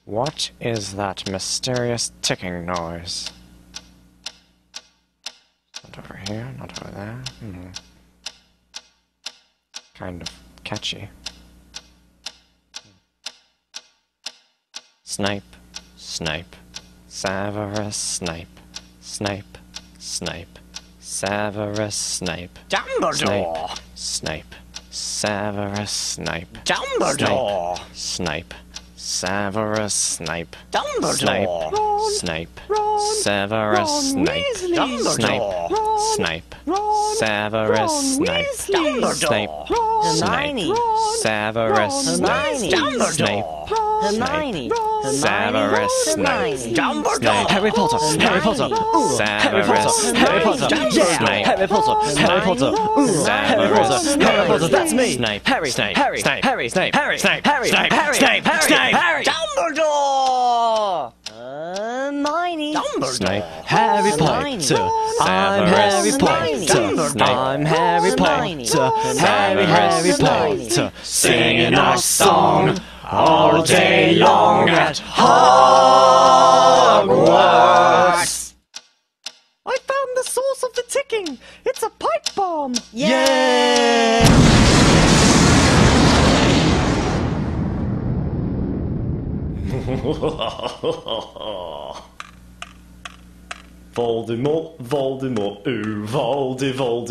What is that mysterious ticking noise? Not over here, not over there. Kind of catchy. Snipe, snipe, Severus Snape, Snape, Snape, Severus Snape, Dumbledore! Snape, Severus Snape, Dumbledore! Snape, Severus Snape, Dumbledore! Snape, Severus Snape, Dumbledore! Snape, Severus Snape, Snape, Hermione! Severus Snape, Snape, Hermione! Severus Snape, Dumbledore! Harry Potter! Harry Potter! Harry Potter! Harry Potter! Yeah! Harry Potter! Harry Potter! Harry Potter! Harry Potter! That's me! Snape, Harry! Snape, Harry! Snape, Harry! Snape, Harry! Snape, Harry! Snape, Harry! Snape, Harry! Snape, Harry! Dumbledore! Hermione! Snape, Harry Potter! I'm Harry Potter! I'm Harry Potter! Harry Potter! Singing our song all day long at Hogwarts! I found the source of the ticking! It's a pipe bomb! Yeah! Voldemort, Voldemort, ooh, Voldemort.